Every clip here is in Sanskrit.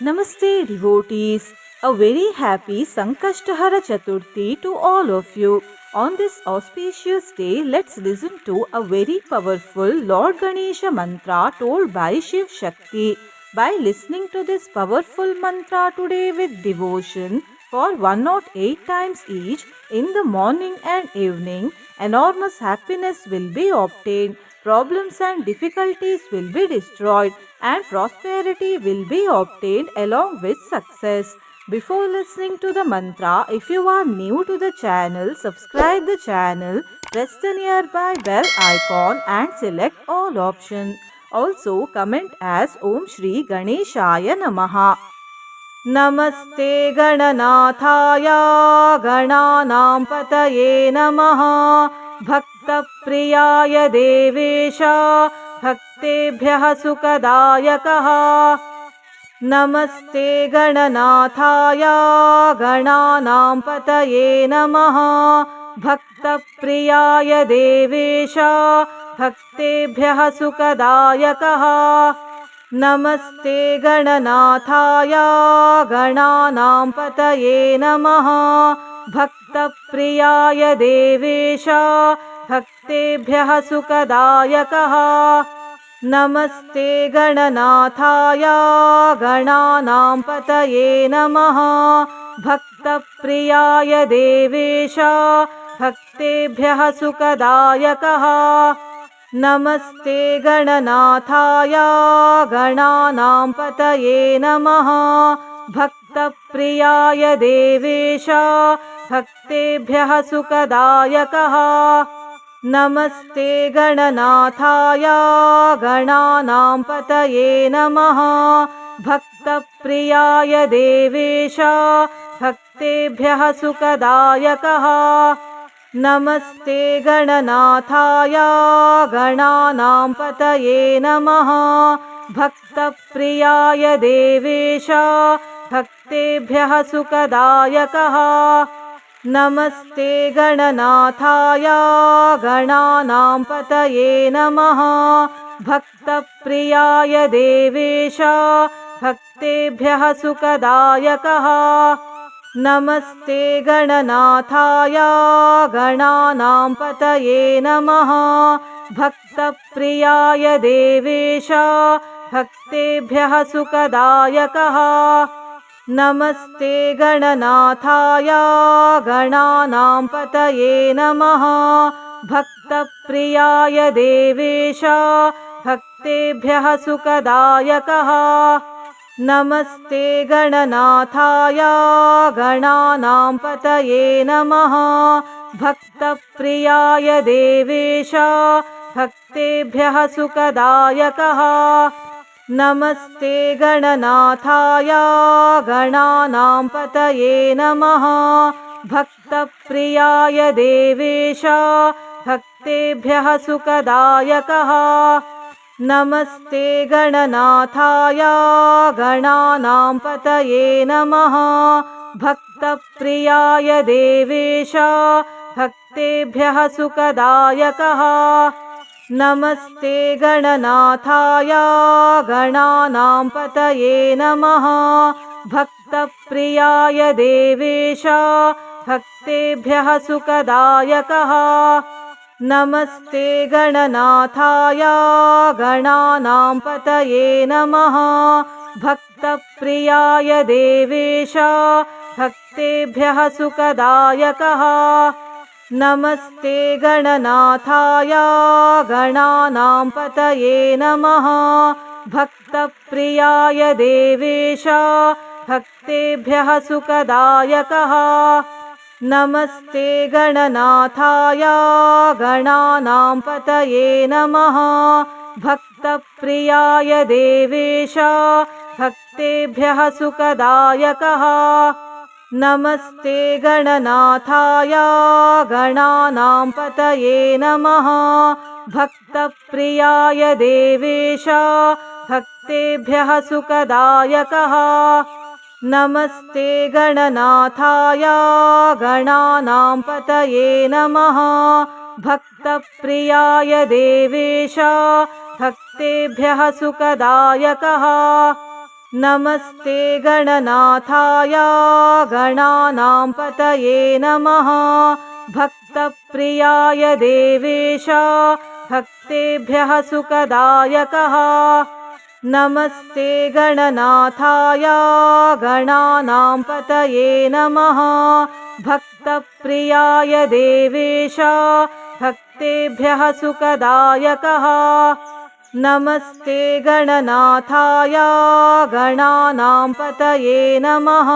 Namaste devotees, a very happy Sankashtahara Chaturthi to all of you. On this auspicious day, let's listen to a very powerful Lord Ganesha mantra told by Shiv Shakti. By listening to this powerful mantra today with devotion for 108 times each in the morning and evening, enormous happiness will be obtained, problems and difficulties will be destroyed, and prosperity will be obtained along with success. Before listening to the mantra, if you are new to the channel, subscribe the channel, press the nearby bell icon and select all options. Also comment as Om Shri Ganeshaya Namaha. नमस्ते गणनाथाय गणानां पतये नमः भक्तप्रियाय देवेश भक्तेभ्यः सुखदायकः नमस्ते गणनाथाय गणानां पतये नमः भक्तप्रियाय देवेश भक्तेभ्यः सुखदायकः नमस्ते गणनाथाय गणानां पतये नमः भक्तप्रियाय देवेश भक्तेभ्यः सुखदायकः नमस्ते गणनाथाय गणानां पतये नमः भक्तप्रियाय देवेश भक्तेभ्यः सुखदायकः नमस्ते गणनाथाय गणानां पतये नमः भक्तप्रियाय देवेश भक्तेभ्यः सुखदायकः नमस्ते गणनाथाय गणानां पतये नमः भक्तप्रियाय देवेश भक्तेभ्यः सुखदायकः नमस्ते गणनाथाय गणानां पतये नमः भक्तप्रियाय देवेश भक्तेभ्यः सुखदायकः नमस्ते गणनाथाय गणानां पतये नमः भक्तप्रियाय देवेश भक्तेभ्यः सुखदायकः नमस्ते गणनाथाय गणानां पतये नमः भक्तप्रियाय देवेश भक्तेभ्यः सुखदायकः नमस्ते गणनाथाय गणानां पतये नमः भक्तप्रियाय देवेश भक्तेभ्यः सुखदायकः नमस्ते गणनाथाय गणानां पतये नमः भक्तप्रियाय देवेश भक्तेभ्यः सुखदायकः नमस्ते गणनाथाय गणानां पतये नमः भक्तप्रियाय देवेश भक्तेभ्यः सुखदायकः नमस्ते गणनाथाय गणानां पतये नमः भक्तप्रियाय देवेश भक्तेभ्यः सुखदायकः नमस्ते गणनाथाय गणानां पतये नमः भक्तप्रियाय देवेश भक्तेभ्यः सुखदायकः नमस्ते गणनाथाय गणानां पतये नमः भक्तप्रियाय देवेश भक्तेभ्यः सुखदायकः नमस्ते गणनाथाय गणानां पतये नमः भक्तप्रियाय देवेश भक्तेभ्यः सुखदायकः नमस्ते गणनाथाय गणानां पतये नमः भक्तप्रियाय देवेश भक्तेभ्यः सुखदायकः नमस्ते गणनाथाय गणानां पतये नमः भक्तप्रियाय देवेश भक्तेभ्यः सुखदायकः नमस्ते गणनाथाय गणानां पतये नमः भक्तप्रियाय देवेश भक्तेभ्यः सुखदायकः नमस्ते गणनाथाय गणानां पतये नमः। भक्तप्रियाय देवेश भक्तेभ्यः सुखदायकः। नमस्ते गणनाथाय गणानां पतये नमः। भक्तप्रियाय देवेश भक्तेभ्यः सुखदायकः। नमस्ते गणनाथाय गणानां पतये नमः।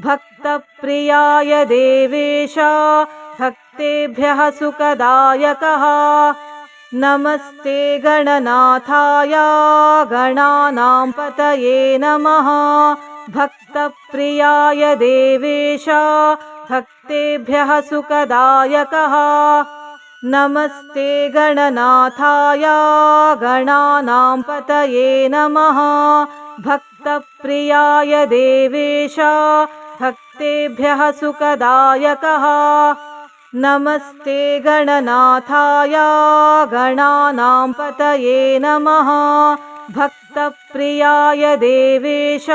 भक्तप्रियाय देवेश भक्तेभ्यः सुखदायकः। नमस्ते गणनाथाय गणानां पतये नमः। भक्तप्रियाय देवेश भक्तेभ्यः सुखदायकः। नमस्ते गणनाथाय गणानां पतये नमः। भक्तप्रियाय देवेश भक्तेभ्यः सुखदायकः। नमस्ते गणनाथाय गणानां पतये नमः। भक्तप्रियाय देवेश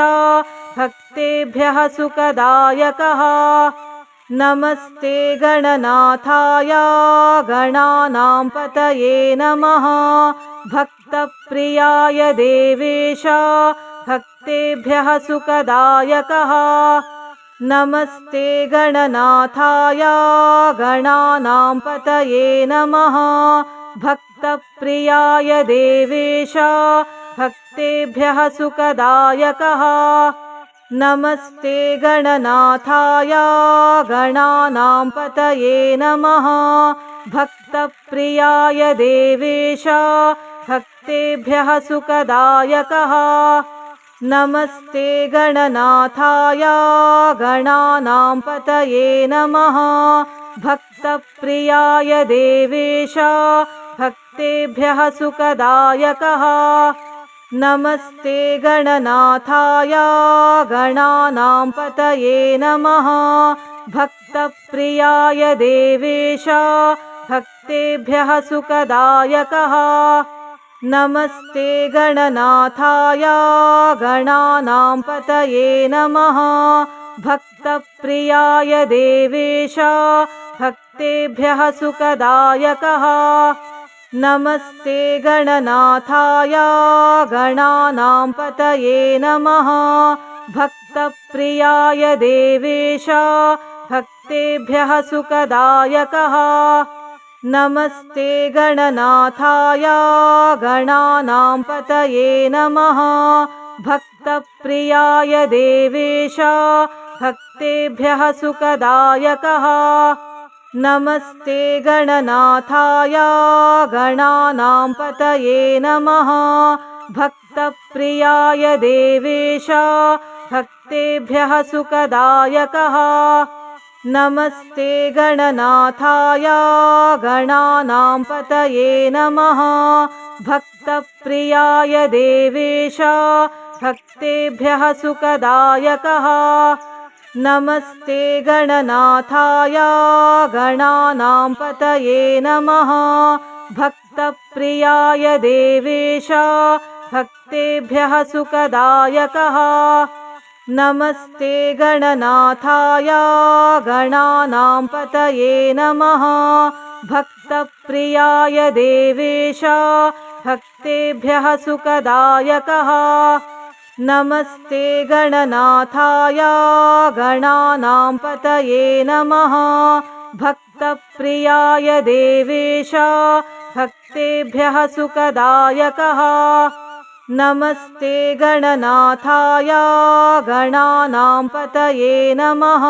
भक्तेभ्यः सुखदायकः। नमस्ते गणनाथाय गणानां पतये नमः। भक्तप्रियाय देवेश भक्तेभ्यः सुखदायकः। नमस्ते गणनाथाय गणानां पतये नमः। भक्तप्रियाय देवेश भक्तेभ्यः सुखदायकः। नमस्ते गणनाथाय गणानां पतये नमः। भक्तप्रियाय देवेश भक्तेभ्यः सुखदायकः। नमस्ते गणनाथाय गणानां पतये नमः। भक्तप्रियाय देवेश भक्तेभ्यः सुखदायकः। नमस्ते गणनाथाय गणानां पतये नमः। भक्तप्रियाय देवेश भक्तेभ्यः सुखदायकः। नमस्ते गणनाथाय गणानां पतये नमः। भक्तप्रियाय देवेश भक्तेभ्यः सुखदायकः। नमस्ते गणनाथाय गणानां पतये नमः। भक्तप्रियाय देवेश भक्तेभ्यः सुखदायकः। नमस्ते गणनाथाय गणानां पतये नमः। भक्तप्रियाय देवेश भक्तेभ्यः सुखदायकः। नमस्ते गणनाथाय गणानां पतये नमः। भक्तप्रियाय देवेश भक्तेभ्यः सुखदायकः। नमस्ते गणनाथाय गणानां पतये नमः। भक्तप्रियाय देवेश भक्तेभ्यः सुखदायकः। नमस्ते गणनाथाय गणानां पतये नमः। भक्तप्रियाय देवेश भक्तेभ्यः सुखदायकः। नमस्ते गणनाथाय गणानां पतये नमः। भक्तप्रियाय देवेश भक्तेभ्यः सुखदायकः। नमस्ते गणनाथाय गणानां पतये नमः। भक्तप्रियाय देवेश भक्तेभ्यः सुखदायकः। नमस्ते गणनाथाय गणानां पतये नमः।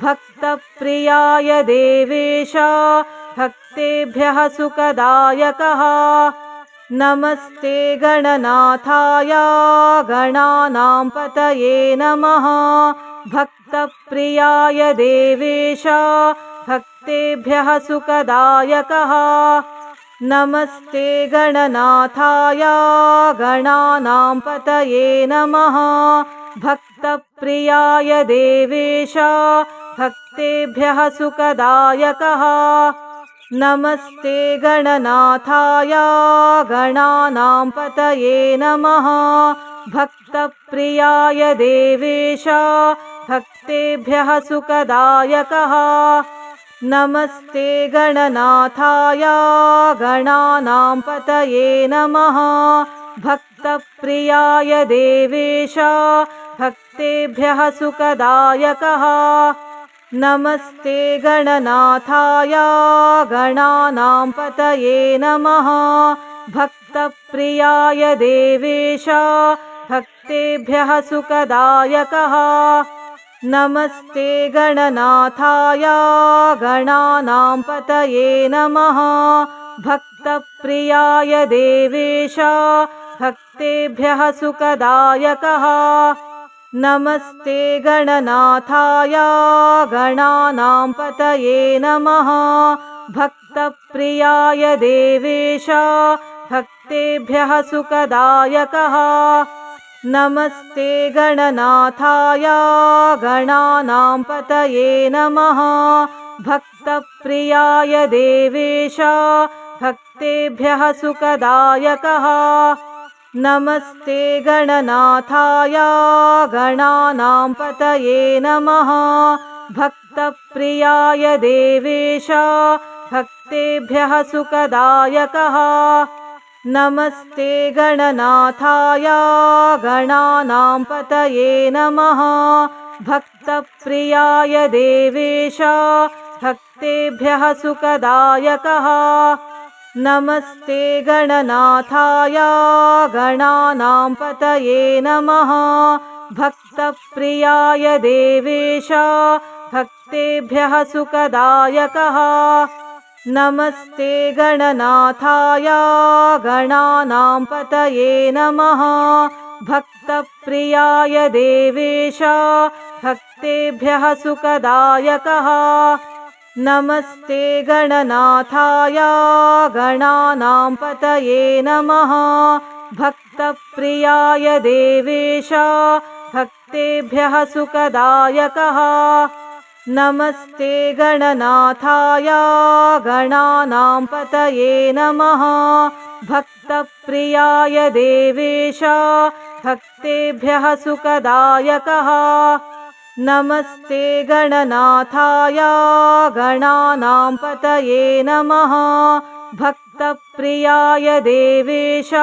भक्तप्रियाय देवेश भक्तेभ्यः सुखदायकः। नमस्ते गणनाथाय गणानां पतये नमः। भक्तप्रियाय देवेश भक्तेभ्यः सुखदायकः। नमस्ते गणनाथाय गणानां पतये नमः। भक्तप्रियाय देवेश भक्तेभ्यः सुखदायकः। नमस्ते गणनाथाय गणानां पतये नमः। भक्तप्रियाय देवेश भक्तेभ्यः सुखदायकः। नमस्ते गणनाथाय गणानां पतये नमः। भक्तप्रियाय देवेश भक्तेभ्यः सुखदायकः। नमस्ते गणनाथाय गणानां पतये नमः। भक्तप्रियाय देवेश भक्तेभ्यः सुखदायकः। नमस्ते गणनाथाय गणानां पतये नमः। भक्तप्रियाय देवेश भक्तेभ्यः सुखदायकः। नमस्ते गणनाथाय गणानां पतये नमः। भक्तप्रियाय देवेश भक्तेभ्यः सुखदायकः। नमस्ते गणनाथाय गणानां पतये नमः। भक्तप्रियाय देवेश भक्तेभ्यः सुखदायकः। नमस्ते गणनाथाय गणानां पतये नमः। भक्तप्रियाय देवेश भक्तेभ्यः सुखदायकः। नमस्ते गणनाथाय गणानां पतये नमः। भक्तप्रियाय देवेश भक्तेभ्यः सुखदायकः। नमस्ते गणनाथाय गणानां पतये नमः। भक्तप्रियाय देवेश भक्तेभ्यः सुखदायकः। नमस्ते गणनाथाय गणानां पतये नमः। भक्तप्रियाय देवेश भक्तेभ्यः सुखदायकः। नमस्ते गणनाथाय गणानां पतये नमः। भक्तप्रियाय देवेश भक्तेभ्यः सुखदायकः। नमस्ते गणनाथाय गणानां पतये नमः। भक्तप्रियाय देवेश भक्तेभ्यः सुखदायकः। नमस्ते गणनाथाय गणानां पतये नमः। भक्तप्रियाय देवेश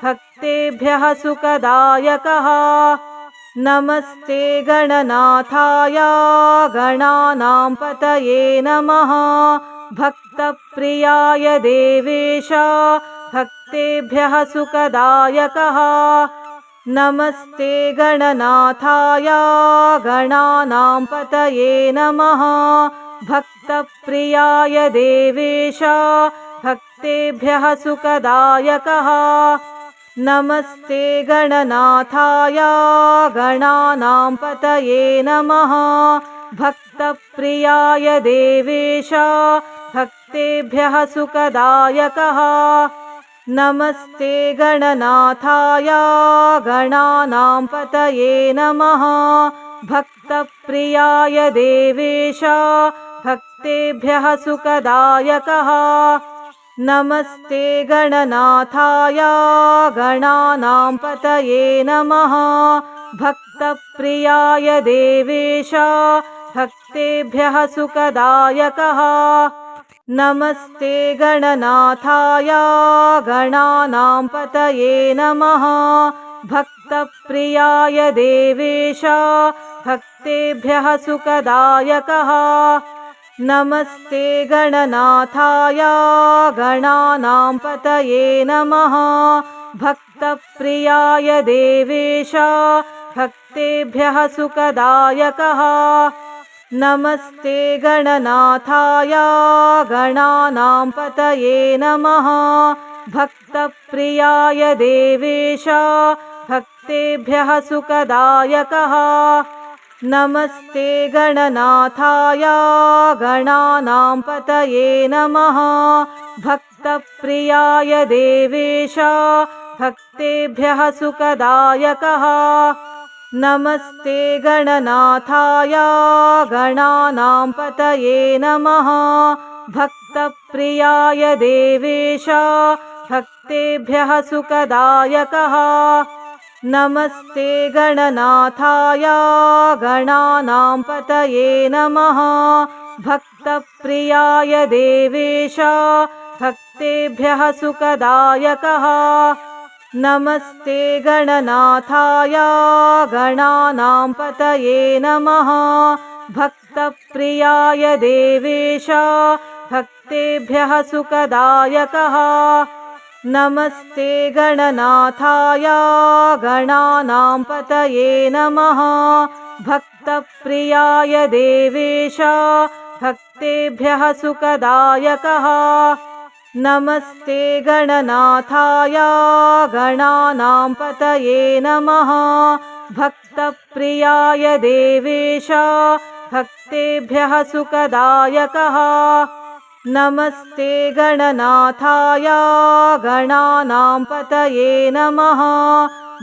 भक्तेभ्यः सुखदायकः। नमस्ते गणनाथाय गणानां पतये नमः। भक्तप्रियाय देवेश भक्तेभ्यः सुखदायकः। नमस्ते गणनाथाय गणानां पतये नमः। भक्तप्रियाय देवेश भक्तेभ्यः सुखदायकः। नमस्ते गणनाथाय गणानां पतये नमः। भक्तप्रियाय देवेश भक्तेभ्यः सुखदायकः। नमस्ते गणनाथाय गणानां पतये नमः। भक्तप्रियाय देवेश भक्तेभ्यः सुखदायकः। नमस्ते गणनाथाय गणानां पतये नमः। भक्तप्रियाय देवेश भक्तेभ्यः सुखदायकः। नमस्ते गणनाथाय गणानां पतये नमः। भक्तप्रियाय देवेश भक्तेभ्यः सुखदायकः। नमस्ते गणनाथाय गणानां पतये नमः। भक्तप्रियाय देवेश भक्तेभ्यः सुखदायकः। नमस्ते गणनाथाय गणानां पतये नमः। भक्तप्रियाय देवेश भक्तेभ्यः सुखदायकः। नमस्ते गणनाथाय गणानां पतये नमः। भक्तप्रियाय देवेश भक्तेभ्यः सुखदायकः। नमस्ते गणनाथाय गणानां पतये नमः। भक्तप्रियाय देवेश भक्तेभ्यः सुखदायकः। नमस्ते गणनाथाय गणानां पतये नमः। भक्तप्रियाय देवेश भक्तेभ्यः सुखदायकः। नमस्ते गणनाथाय गणानां पतये नमः। भक्तप्रियाय देवेश भक्तेभ्यः सुखदायकः। नमस्ते गणनाथाय गणानां पतये नमः। भक्तप्रियाय देवेश भक्तेभ्यः सुखदायकः। नमस्ते गणनाथाय गणानां पतये नमः। भक्तप्रियाय देवेश भक्तेभ्यः सुखदायकः। नमस्ते गणनाथाय गणानां पतये नमः।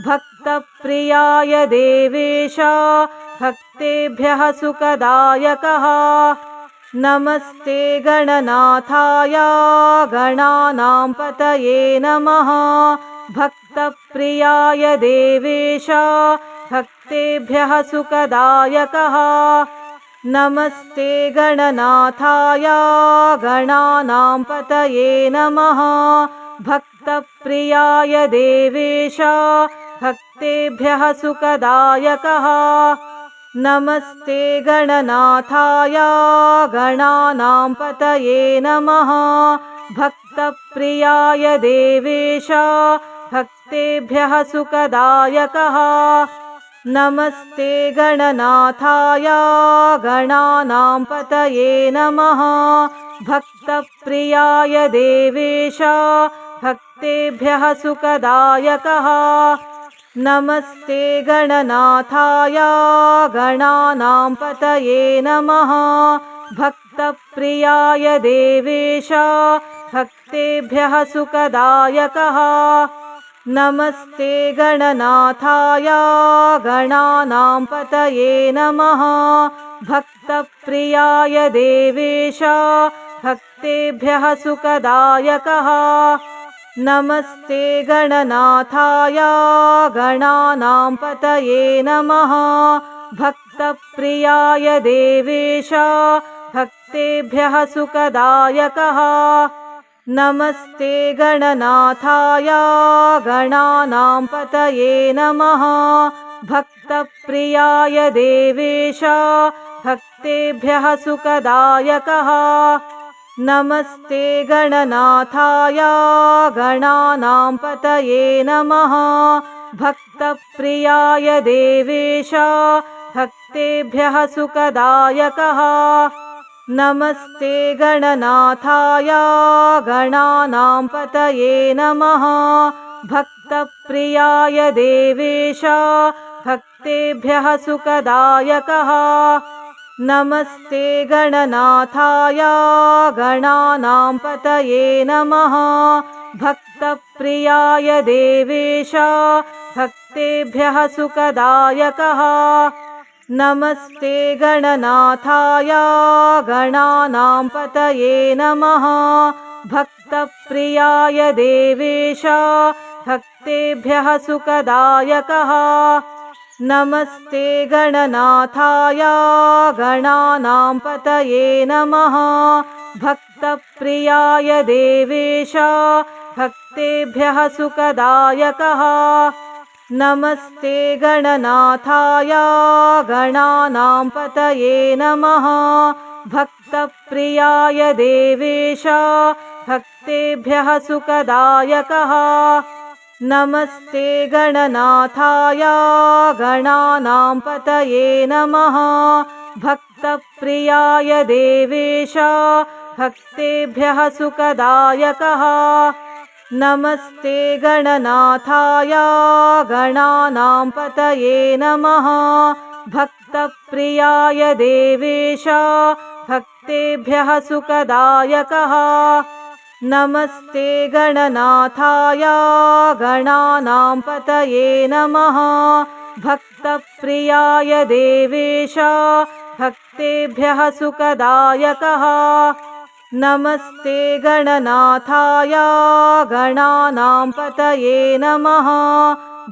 भक्तप्रियाय देवेश भक्तेभ्यः सुखदायकः। नमस्ते गणनाथाय गणानां पतये नमः। भक्तप्रियाय देवेश भक्तेभ्यः सुखदायकः। नमस्ते गणनाथाय गणानां पतये नमः। भक्तप्रियाय देवेश भक्तेभ्यः सुखदायकः। नमस्ते गणनाथाय गणानां पतये नमः। भक्तप्रियाय देवेश भक्तेभ्यः सुखदायकः। नमस्ते गणनाथाय गणानां पतये नमः। भक्तप्रियाय देवेश भक्तेभ्यः सुखदायकः। नमस्ते गणनाथाय गणानां पतये नमः। भक्तप्रियाय देवेश भक्तेभ्यः सुखदायकः। नमस्ते गणनाथाय गणानां पतये नमः। भक्तप्रियाय देवेश भक्तेभ्यः सुखदायकः। नमस्ते गणनाथाय गणानां पतये नमः। भक्तप्रियाय देवेश भक्तेभ्यः सुखदायकः। नमस्ते गणनाथाय गणानां पतये नमः। भक्तप्रियाय देवेश भक्तेभ्यः सुखदायकः। नमस्ते गणनाथाय गणानां पतये नमः। भक्तप्रियाय देवेश भक्तेभ्यः सुखदायकः। नमस्ते गणनाथाय गणानां पतये नमः। भक्तप्रियाय देवेश भक्तेभ्यः सुखदायकः। नमस्ते गणनाथाय गणानां पतये नमः। भक्तप्रियाय देवेश भक्तेभ्यः सुखदायकः। नमस्ते गणनाथाय गणानां पतये नमः। भक्तप्रियाय देवेश भक्तेभ्यः सुखदायकः। नमस्ते गणनाथाय गणानां पतये नमः। भक्तप्रियाय देवेश भक्तेभ्यः सुखदायकः। नमस्ते गणनाथाय गणानां पतये नमः। भक्तप्रियाय देवेश भक्तेभ्यः सुखदायकः। नमस्ते गणनाथाय गणानां पतये नमः। भक्तप्रियाय देवेश भक्तेभ्यः सुखदायकः। नमस्ते गणनाथाय गणानां पतये नमः। भक्तप्रियाय देवेश भक्तेभ्यः सुखदायकः। नमस्ते गणनाथाय गणानां पतये नमः। भक्तप्रियाय देवेश भक्तेभ्यः सुखदायकः। नमस्ते गणनाथाय गणानां पतये नमः।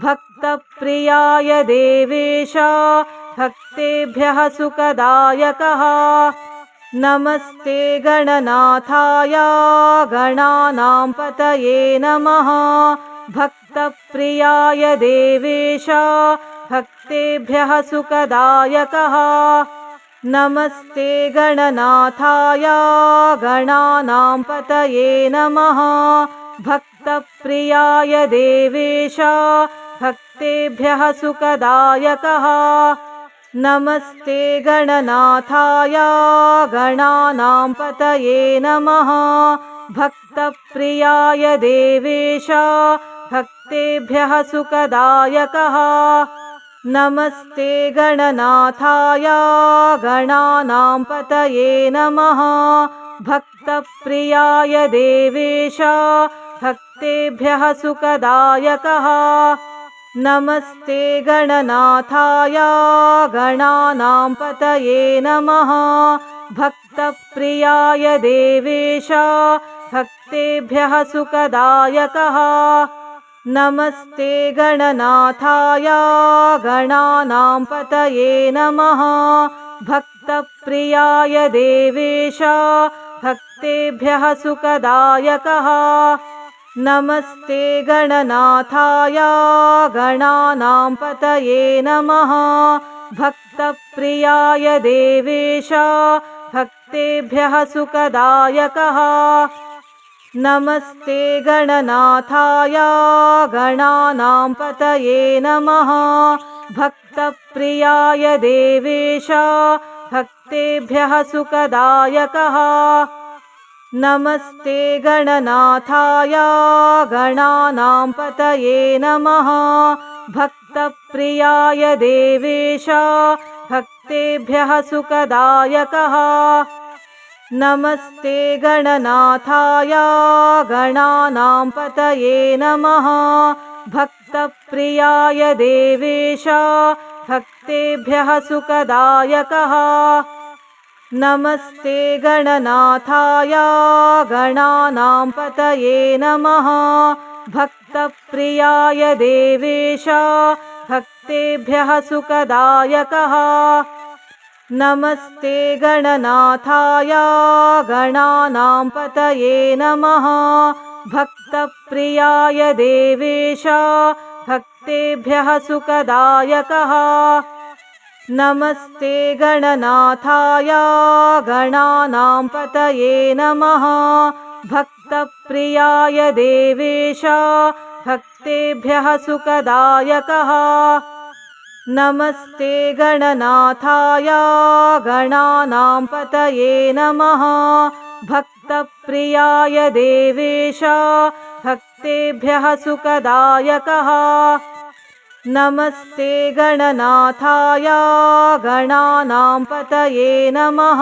भक्तप्रियाय देवेश भक्तेभ्यः सुखदायकः। नमस्ते गणनाथाय गणानां पतये नमः। भक्तप्रियाय देवेश भक्तेभ्यः सुखदायकः। नमस्ते गणनाथाय गणानां पतये नमः। भक्तप्रियाय देवेश भक्तेभ्यः सुखदायकः। नमस्ते गणनाथाय गणानां पतये नमः। भक्तप्रियाय देवेश भक्तेभ्यः सुखदायकः। नमस्ते गणनाथाय गणानां पतये नमः। भक्तप्रियाय देवेश भक्तेभ्यः सुखदायकः। नमस्ते गणनाथाय गणानां पतये नमः। भक्तप्रियाय देवेश भक्तेभ्यः सुखदायकः। नमस्ते गणनाथाय गणानां पतये नमः। भक्तप्रियाय देवेश भक्तेभ्यः सुखदायकः। नमस्ते गणनाथाय गणानां पतये नमः। भक्तप्रियाय देवेश भक्तेभ्यः सुखदायकः। नमस्ते गणनाथाय गणानां पतये नमः। भक्तप्रियाय देवेश भक्तेभ्यः सुखदायकः। नमस्ते गणनाथाय गणानां पतये नमः। भक्तप्रियाय देवेश भक्तेभ्यः सुखदायकः। नमस्ते गणनाथाय गणानां पतये नमः। भक्तप्रियाय देवेश भक्तेभ्यः सुखदायकः। नमस्ते गणनाथाय गणानां पतये नमः। भक्तप्रियाय देवेश भक्तेभ्यः सुखदायकः। नमस्ते गणनाथाय गणानां पतये नमः। भक्तप्रियाय देवेश भक्तेभ्यः सुखदायकः। नमस्ते गणनाथाय गणानां पतये नमः। भक्तप्रियाय देवेश भक्तेभ्यः सुखदायकः। नमस्ते गणनाथाय गणानां पतये नमः। भक्तप्रियाय देवेश भक्तेभ्यः सुखदायकः। नमस्ते गणनाथाय गणानां पतये नमः।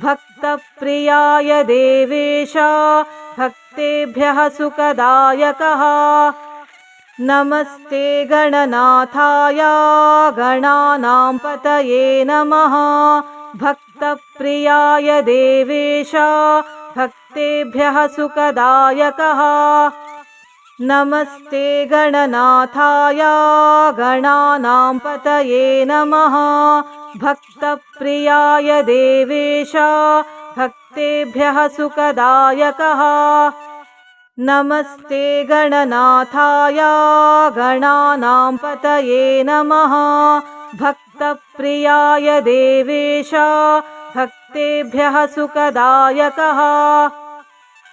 भक्तप्रियाय देवेश भक्तेभ्यः सुखदायकः। नमस्ते गणनाथाय गणानां पतये नमः। भक्तप्रियाय देवेश भक्तेभ्यः सुखदायकः। नमस्ते गणनाथाय गणानां पतये नमः। भक्तप्रियाय देवेश भक्तेभ्यः सुखदायकः। नमस्ते गणनाथाय गणानां पतये नमः। भक्तप्रियाय देवेश भक्तेभ्यः सुखदायकः।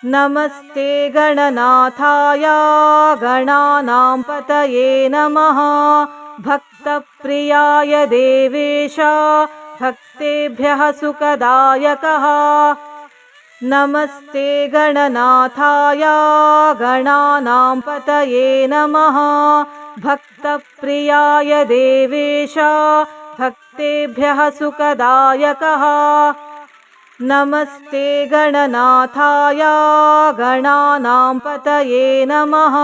नमस्ते गणनाथाय गणानां पतये नमः। भक्तप्रियाय देवेश भक्तेभ्यः सुखदायकः। नमस्ते गणनाथाय गणानां पतये नमः। भक्तप्रियाय देवेश भक्तेभ्यः सुखदायकः। नमस्ते गणनाथाय गणानां पतये नमः।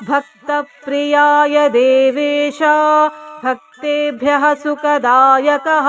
भक्तप्रियाय देवेश भक्तेभ्यः सुखदायकः।